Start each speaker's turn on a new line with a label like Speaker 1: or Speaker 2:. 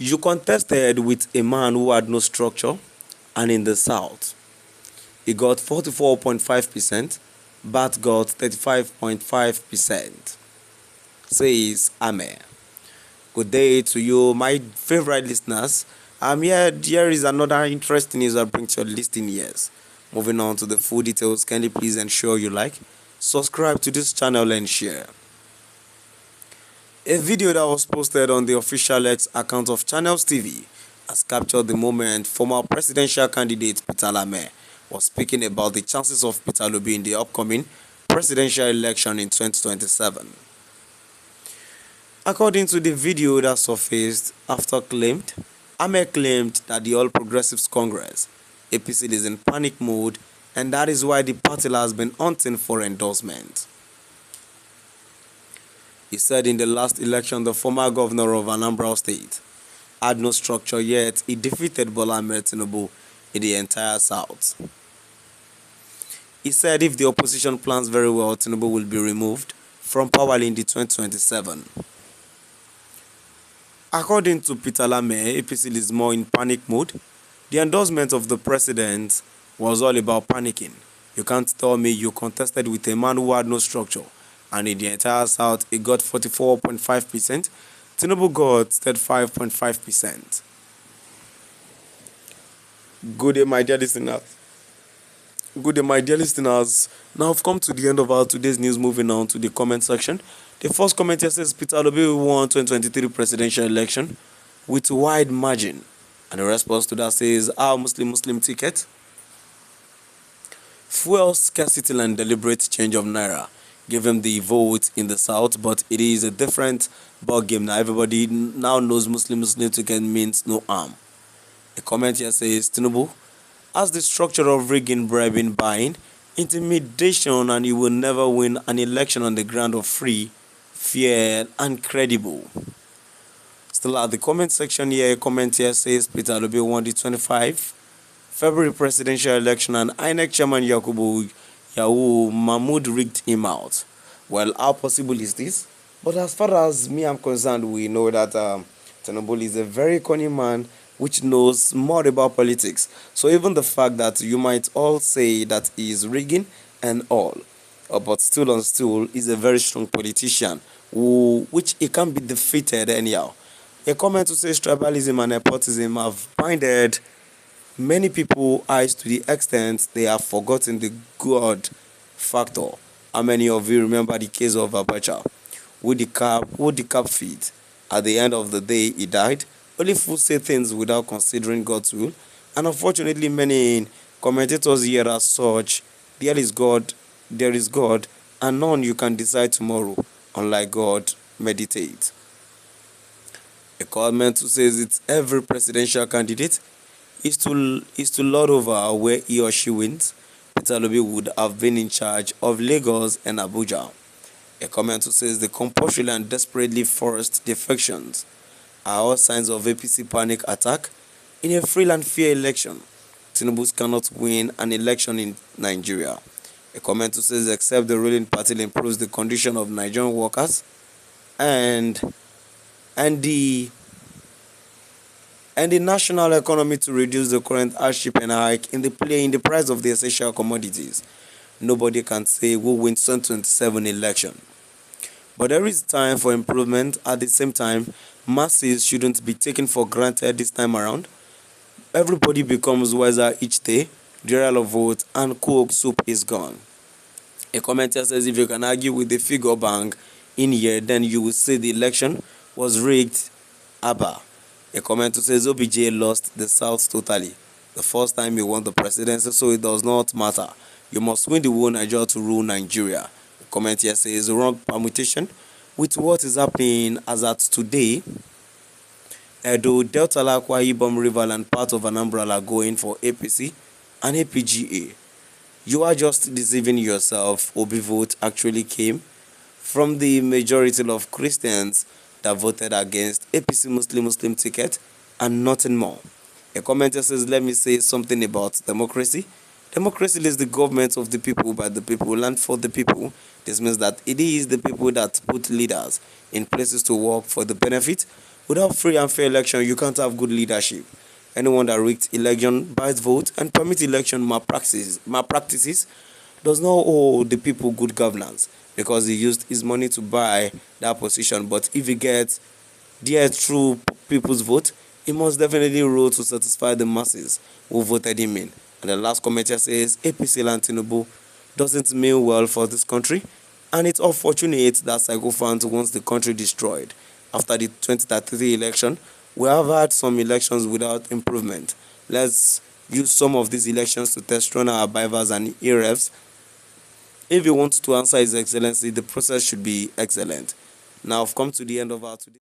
Speaker 1: You contested with a man who had no structure, and in the South, he got 44.5%, Bat got 35.5%, says Ameh. Good day to you, my favorite listeners. Here is another interesting news I bring to your listening ears. Moving on to the full details, kindly please ensure you like, subscribe to this channel and share. A video that was posted on the official X account of Channels TV has captured the moment former presidential candidate Peter Ameh was speaking about the chances of Peter Obi in the upcoming presidential election in 2027. According to the video that surfaced after claimed, Ameh claimed that the All Progressives Congress, APC, is in panic mode, and that is why the party has been hunting for endorsement. He said in the last election the former governor of Anambra State had no structure, yet he defeated Bola Ahmed Tinubu in the entire South. He said if the opposition plans very well, Tinubu will be removed from power in the 2027. According to Peter Ameh, APC is more in panic mode. The endorsement of the president was all about panicking. You can't tell me you contested with a man who had no structure, and in the entire South, he got 44.5%. Tinubu got 35.5%. Good day, my dear listeners. Good day, my dear listeners. Now I've come to the end of our today's news. Moving on to the comment section. The first comment here says Peter Obi won 2023 presidential election with wide margin, and the response to that says our Muslim ticket, fuel scarcity and deliberate change of naira gave him the vote in the South, but it is a different ball game now. Everybody now knows Muslim ticket means no harm. A comment here says Tinubu has the structure of rigging, bribing, buying, intimidation, and he will never win an election on the ground of free, fair, and credible. Still at the comment section here, a comment here says Peter Obi won the 25 February presidential election and INEC chairman Yakubu Yahu Mahmood rigged him out. Well, how possible is this? But as far as me I'm concerned, we know that Tinubu is a very cunning man which knows more about politics. So even the fact that you might all say that he is rigging and all, but still on still, is a very strong politician which he can't be defeated anyhow. A comment who says tribalism and nepotism have blinded many people eyes to the extent they have forgotten the God factor. How many of you remember the case of Abacha? Who the cap feed? At the end of the day, he died. Only fools say things without considering God's will. And unfortunately, many commentators here as such, there is God, and none you can decide tomorrow. Unlike God, meditate. A comment who says it's every presidential candidate is to lord over where he or she wins. Peter Obi would have been in charge of Lagos and Abuja. A comment who says the compulsory and desperately forced defections are all signs of APC panic attack in a free and fair election. Tinubu cannot win an election in Nigeria. A comment who says except the ruling party improves the condition of Nigerian workers and the national economy to reduce the current hardship and hike in the price of the essential commodities, nobody can say who wins 2027 election. But there is time for improvement. At the same time, masses shouldn't be taken for granted this time around. Everybody becomes wiser each day. The real vote and coke soup is gone. A commenter says if you can argue with the figure bank in here, then you will say the election was rigged. Abba. A commenter says OBJ lost the South totally. The first time he won the presidency, so it does not matter. You must win the whole Nigeria to rule Nigeria. A comment here says wrong permutation with what is happening as at today. Edo, Delta, Akwa Ibom River and part of Anambra are going for APC and APGA. You are just deceiving yourself. Obi vote actually came from the majority of Christians that voted against APC Muslim ticket and nothing more. A commenter says, let me say something about democracy. Democracy is the government of the people, by the people, and for the people. This means that it is the people that put leaders in places to work for the benefit Without free and fair election, you can't have good leadership. Anyone that rigged election, buys votes, and permits election malpractices does not owe the people good governance because he used his money to buy that position. But if he gets there through people's vote, he must definitely rule to satisfy the masses who voted him in. And the last comment here says APC and Tinubu doesn't mean well for this country, and it's unfortunate that psychophants wants the country destroyed. After the 2033 election, we have had some elections without improvement. Let's use some of these elections to test run our bypass and ERFs. If you want to answer His Excellency, the process should be excellent. Now I've come to the end of our today.